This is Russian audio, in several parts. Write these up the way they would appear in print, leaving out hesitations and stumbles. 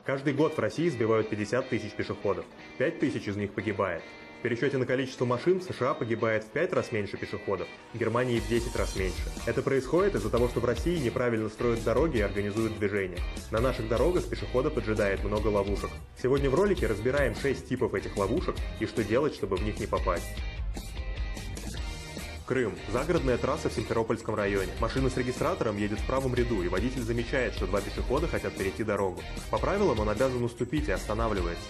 Каждый год в России сбивают 50 тысяч пешеходов. 5 тысяч из них погибает. В пересчете на количество машин в США погибает в 5 раз меньше пешеходов, в Германии в 10 раз меньше. Это происходит из-за того, что в России неправильно строят дороги и организуют движение. На наших дорогах пешехода поджидает много ловушек. Сегодня в ролике разбираем 6 типов этих ловушек и что делать, чтобы в них не попасть. Крым. Загородная трасса в Симферопольском районе. Машина с регистратором едет в правом ряду, и водитель замечает, что два пешехода хотят перейти дорогу. По правилам он обязан уступить и останавливается.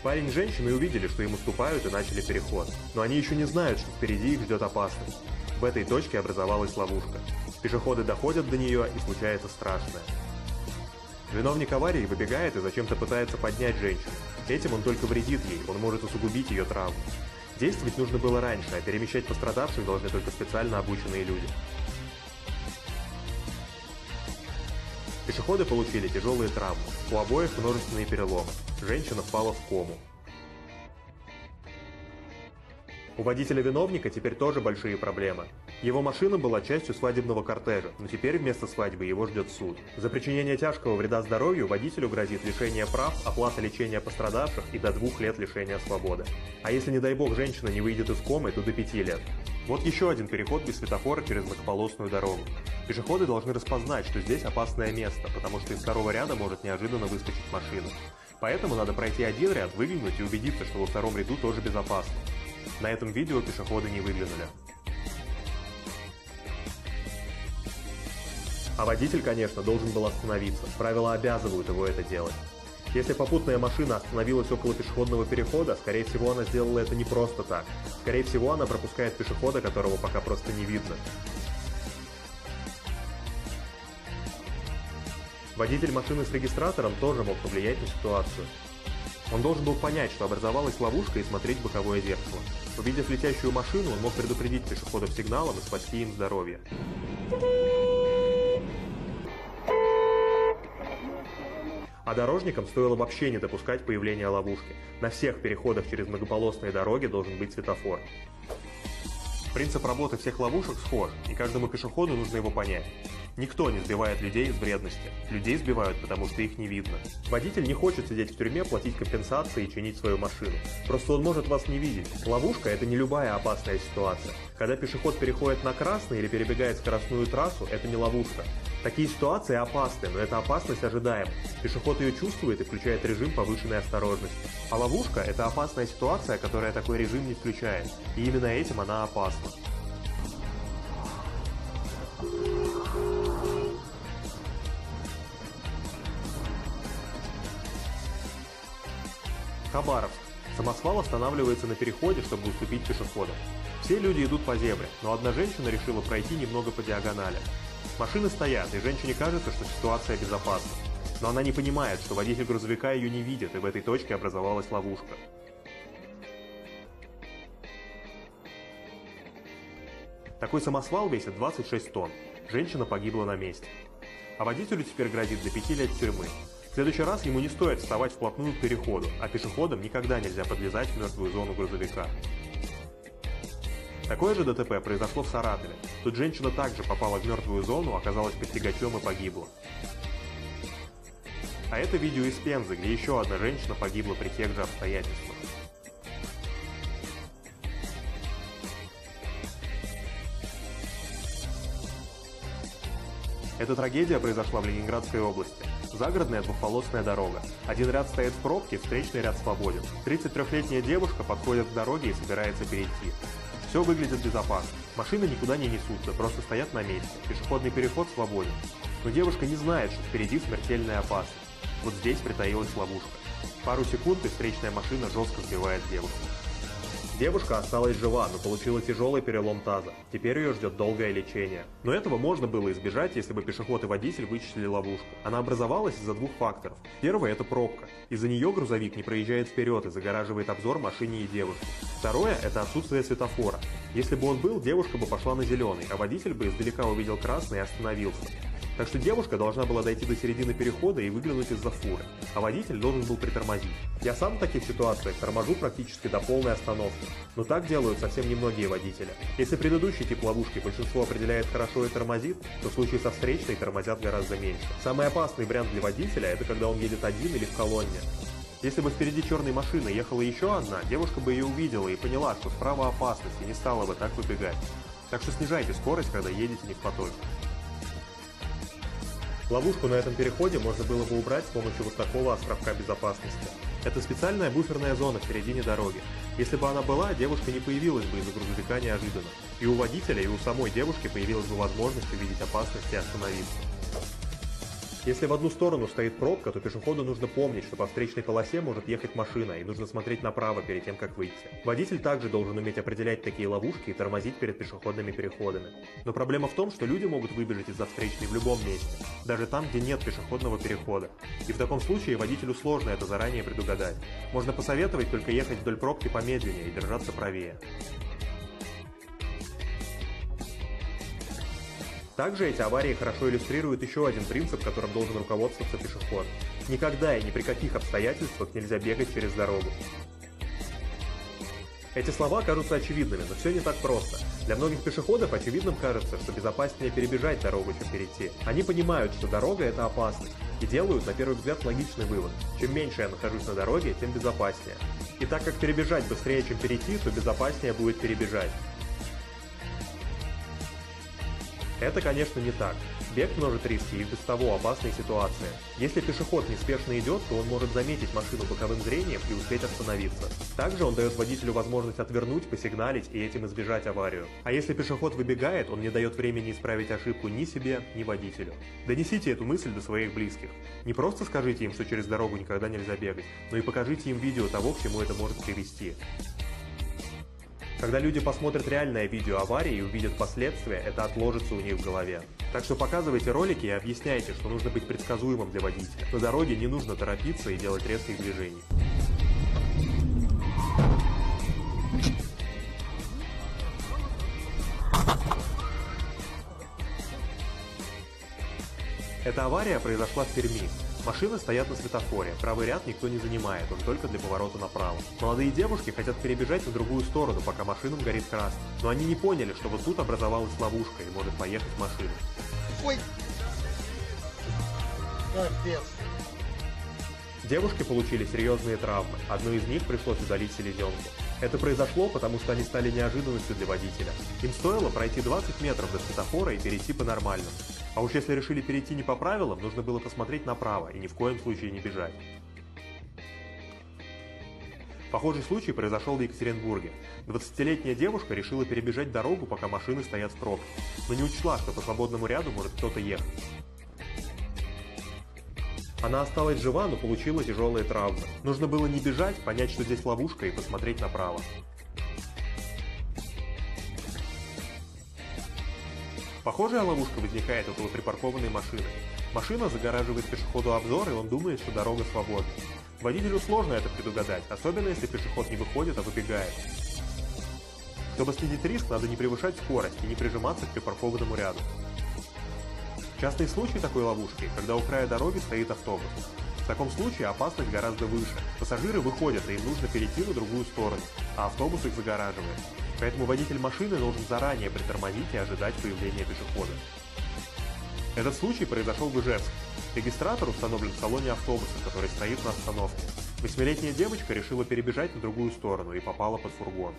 Парень и женщина увидели, что им уступают, и начали переход. Но они еще не знают, что впереди их ждет опасность. В этой точке образовалась ловушка. Пешеходы доходят до нее, и случается страшное. Виновник аварии выбегает и зачем-то пытается поднять женщину. Этим он только вредит ей, он может усугубить ее травму. Действовать нужно было раньше, а перемещать пострадавших должны только специально обученные люди. Пешеходы получили тяжелые травмы, у обоих множественные переломы, женщина впала в кому. У водителя-виновника теперь тоже большие проблемы. Его машина была частью свадебного кортежа, но теперь вместо свадьбы его ждет суд. За причинение тяжкого вреда здоровью водителю грозит лишение прав, оплата лечения пострадавших и до 2 лет лишения свободы. А если, не дай бог, женщина не выйдет из комы, то до 5 лет. Вот еще один переход без светофора через многополосную дорогу. Пешеходы должны распознать, что здесь опасное место, потому что из второго ряда может неожиданно выскочить машина. Поэтому надо пройти один ряд, выглянуть и убедиться, что во втором ряду тоже безопасно. На этом видео пешеходы не выглянули. А водитель, конечно, должен был остановиться. Правила обязывают его это делать. Если попутная машина остановилась около пешеходного перехода, скорее всего, она сделала это не просто так. Скорее всего, она пропускает пешехода, которого пока просто не видно. Водитель машины с регистратором тоже мог повлиять на ситуацию. Он должен был понять, что образовалась ловушка, и смотреть в боковое зеркало. Увидев летящую машину, он мог предупредить пешеходов сигналом и спасти им здоровье. А дорожникам стоило вообще не допускать появления ловушки. На всех переходах через многополосные дороги должен быть светофор. Принцип работы всех ловушек схож, и каждому пешеходу нужно его понять. Никто не сбивает людей из вредности. Людей сбивают, потому что их не видно. Водитель не хочет сидеть в тюрьме, платить компенсации и чинить свою машину. Просто он может вас не видеть. Ловушка – это не любая опасная ситуация. Когда пешеход переходит на красный или перебегает скоростную трассу, это не ловушка. Такие ситуации опасны, но эта опасность ожидаема. Пешеход ее чувствует и включает режим повышенной осторожности. А ловушка – это опасная ситуация, которая такой режим не включает. И именно этим она опасна. Хабаровск. Самосвал останавливается на переходе, чтобы уступить пешеходам. Все люди идут по зебре, но одна женщина решила пройти немного по диагонали. Машины стоят, и женщине кажется, что ситуация безопасна. Но она не понимает, что водитель грузовика ее не видит, и в этой точке образовалась ловушка. Такой самосвал весит 26 тонн. Женщина погибла на месте. А водителю теперь грозит до 5 лет тюрьмы. В следующий раз ему не стоит вставать вплотную к переходу, а пешеходам никогда нельзя подлезать в мертвую зону грузовика. Такое же ДТП произошло в Саратове. Тут женщина также попала в мертвую зону, оказалась под тягачом и погибла. А это видео из Пензы, где еще одна женщина погибла при тех же обстоятельствах. Эта трагедия произошла в Ленинградской области. Загородная двухполосная дорога. Один ряд стоит в пробке, встречный ряд свободен. 33-летняя девушка подходит к дороге и собирается перейти. Все выглядит безопасно. Машины никуда не несутся, просто стоят на месте. Пешеходный переход свободен. Но девушка не знает, что впереди смертельная опасность. Вот здесь притаилась ловушка. Пару секунд, и встречная машина жестко сбивает девушку. Девушка осталась жива, но получила тяжелый перелом таза. Теперь ее ждет долгое лечение. Но этого можно было избежать, если бы пешеход и водитель вычислили ловушку. Она образовалась из-за двух факторов. Первое – это пробка. Из-за нее грузовик не проезжает вперед и загораживает обзор машине и девушке. Второе – это отсутствие светофора. Если бы он был, девушка бы пошла на зеленый, а водитель бы издалека увидел красный и остановился. Так что девушка должна была дойти до середины перехода и выглянуть из-за фуры, а водитель должен был притормозить. Я сам в таких ситуациях торможу практически до полной остановки, но так делают совсем немногие водители. Если предыдущий тип ловушки большинство определяет хорошо и тормозит, то в случае со встречной тормозят гораздо меньше. Самый опасный вариант для водителя – это когда он едет один или в колонне. Если бы впереди черной машины ехала еще одна, девушка бы ее увидела и поняла, что справа опасность, и не стала бы так выбегать. Так что снижайте скорость, когда едете не в потоке. Ловушку на этом переходе можно было бы убрать с помощью вот такого островка безопасности. Это специальная буферная зона в середине дороги. Если бы она была, девушка не появилась бы из-за грузовика неожиданно. И у водителя, и у самой девушки появилась бы возможность увидеть опасность и остановиться. Если в одну сторону стоит пробка, то пешеходу нужно помнить, что по встречной полосе может ехать машина, и нужно смотреть направо перед тем, как выйти. Водитель также должен уметь определять такие ловушки и тормозить перед пешеходными переходами. Но проблема в том, что люди могут выбежать из-за встречной в любом месте, даже там, где нет пешеходного перехода. И в таком случае водителю сложно это заранее предугадать. Можно посоветовать только ехать вдоль пробки помедленнее и держаться правее. Также эти аварии хорошо иллюстрируют еще один принцип, которым должен руководствоваться пешеход. Никогда и ни при каких обстоятельствах нельзя бегать через дорогу. Эти слова кажутся очевидными, но все не так просто. Для многих пешеходов очевидным кажется, что безопаснее перебежать дорогу, чем перейти. Они понимают, что дорога – это опасность, и делают, на первый взгляд, логичный вывод. Чем меньше я нахожусь на дороге, тем безопаснее. И так как перебежать быстрее, чем перейти, то безопаснее будет перебежать. Это, конечно, не так. Бег множит риски и без того опасные ситуации. Если пешеход неспешно идет, то он может заметить машину боковым зрением и успеть остановиться. Также он дает водителю возможность отвернуть, посигналить и этим избежать аварию. А если пешеход выбегает, он не дает времени исправить ошибку ни себе, ни водителю. Донесите эту мысль до своих близких. Не просто скажите им, что через дорогу никогда нельзя бегать, но и покажите им видео того, к чему это может привести. Когда люди посмотрят реальное видео аварии и увидят последствия, это отложится у них в голове. Так что показывайте ролики и объясняйте, что нужно быть предсказуемым для водителя. На дороге не нужно торопиться и делать резких движений. Эта авария произошла в Перми. Машины стоят на светофоре, правый ряд никто не занимает, он только для поворота направо. Молодые девушки хотят перебежать на другую сторону, пока машинам горит красный. Но они не поняли, что вот тут образовалась ловушка и может поехать машина. Ой! Капец! Девушки получили серьезные травмы, одной из них пришлось удалить селезенку. Это произошло, потому что они стали неожиданностью для водителя. Им стоило пройти 20 метров до светофора и перейти по-нормальному. А уж если решили перейти не по правилам, нужно было посмотреть направо и ни в коем случае не бежать. Похожий случай произошел в Екатеринбурге. 20-летняя девушка решила перебежать дорогу, пока машины стоят в пробке, но не учла, что по свободному ряду может кто-то ехать. Она осталась жива, но получила тяжелые травмы. Нужно было не бежать, понять, что здесь ловушка, и посмотреть направо. Похожая ловушка возникает около припаркованной машины. Машина загораживает пешеходу обзор, и он думает, что дорога свободна. Водителю сложно это предугадать, особенно если пешеход не выходит, а выбегает. Чтобы снизить риск, надо не превышать скорость и не прижиматься к припаркованному ряду. Частый случай такой ловушки, когда у края дороги стоит автобус. В таком случае опасность гораздо выше. Пассажиры выходят, и им нужно перейти на другую сторону, а автобус их загораживает. Поэтому водитель машины должен заранее притормозить и ожидать появления пешехода. Этот случай произошел в Ижевске. Регистратор установлен в салоне автобуса, который стоит на остановке. 8-летняя девочка решила перебежать на другую сторону и попала под фургон.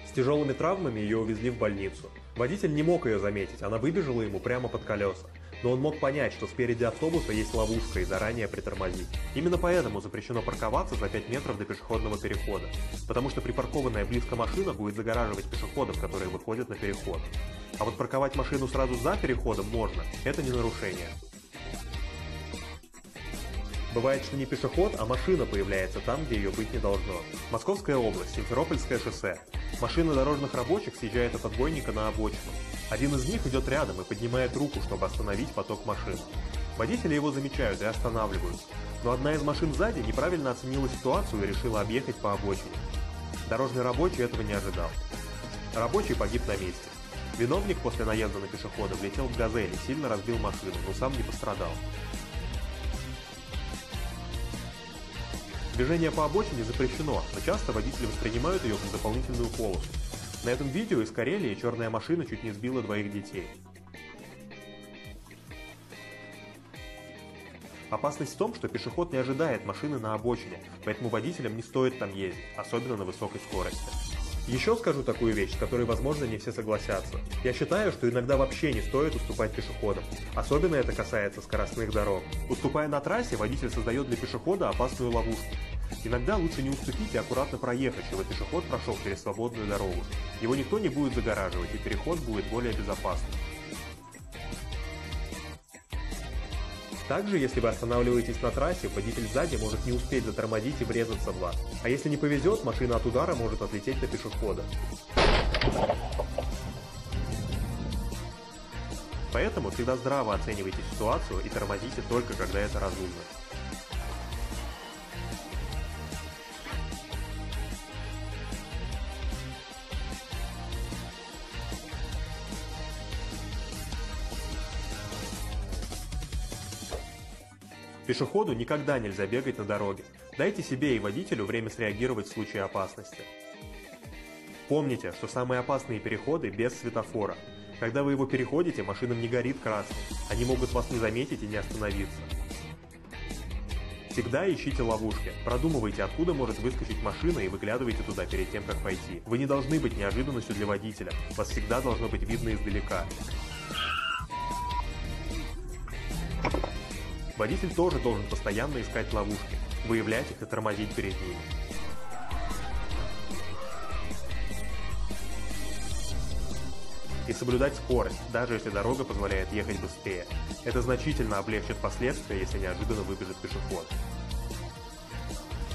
С тяжелыми травмами ее увезли в больницу. Водитель не мог ее заметить, она выбежала ему прямо под колеса. Но он мог понять, что спереди автобуса есть ловушка, и заранее притормозить. Именно поэтому запрещено парковаться за 5 метров до пешеходного перехода, потому что припаркованная близко машина будет загораживать пешеходов, которые выходят на переход. А вот парковать машину сразу за переходом можно, это не нарушение. Бывает, что не пешеход, а машина появляется там, где ее быть не должно. Московская область, Симферопольское шоссе. Машина дорожных рабочих съезжает от отбойника на обочину. Один из них идет рядом и поднимает руку, чтобы остановить поток машин. Водители его замечают и останавливаются. Но одна из машин сзади неправильно оценила ситуацию и решила объехать по обочине. Дорожный рабочий этого не ожидал. Рабочий погиб на месте. Виновник после наезда на пешехода влетел в «Газель» и сильно разбил машину, но сам не пострадал. Движение по обочине запрещено, но часто водители воспринимают ее как дополнительную полосу. На этом видео из Карелии черная машина чуть не сбила двоих детей. Опасность в том, что пешеход не ожидает машины на обочине, поэтому водителям не стоит там ездить, особенно на высокой скорости. Еще скажу такую вещь, с которой, возможно, не все согласятся. Я считаю, что иногда вообще не стоит уступать пешеходам. Особенно это касается скоростных дорог. Уступая на трассе, водитель создает для пешехода опасную ловушку. Иногда лучше не уступить и аккуратно проехать, чтобы пешеход прошел через свободную дорогу. Его никто не будет загораживать, и переход будет более безопасным. Также, если вы останавливаетесь на трассе, водитель сзади может не успеть затормозить и врезаться в вас. А если не повезет, машина от удара может отлететь на пешехода. Поэтому всегда здраво оценивайте ситуацию и тормозите только когда это разумно. Пешеходу никогда нельзя бегать на дороге. Дайте себе и водителю время среагировать в случае опасности. Помните, что самые опасные переходы без светофора. Когда вы его переходите, машинам не горит красным. Они могут вас не заметить и не остановиться. Всегда ищите ловушки. Продумывайте, откуда может выскочить машина, и выглядывайте туда перед тем, как пойти. Вы не должны быть неожиданностью для водителя. Вас всегда должно быть видно издалека. Водитель тоже должен постоянно искать ловушки, выявлять их и тормозить перед ними. И соблюдать скорость, даже если дорога позволяет ехать быстрее. Это значительно облегчит последствия, если неожиданно выбежит пешеход.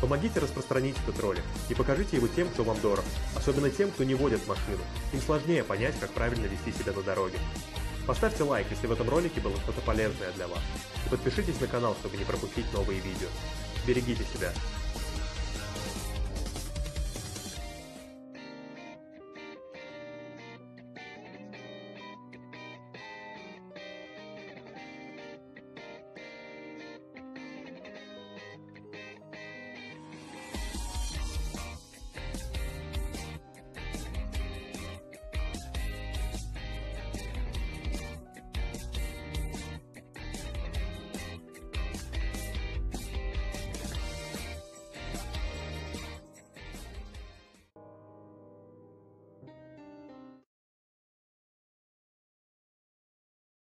Помогите распространить этот ролик и покажите его тем, кто вам дорог, особенно тем, кто не водит машину. Им сложнее понять, как правильно вести себя на дороге. Поставьте лайк, если в этом ролике было что-то полезное для вас. И подпишитесь на канал, чтобы не пропустить новые видео. Берегите себя.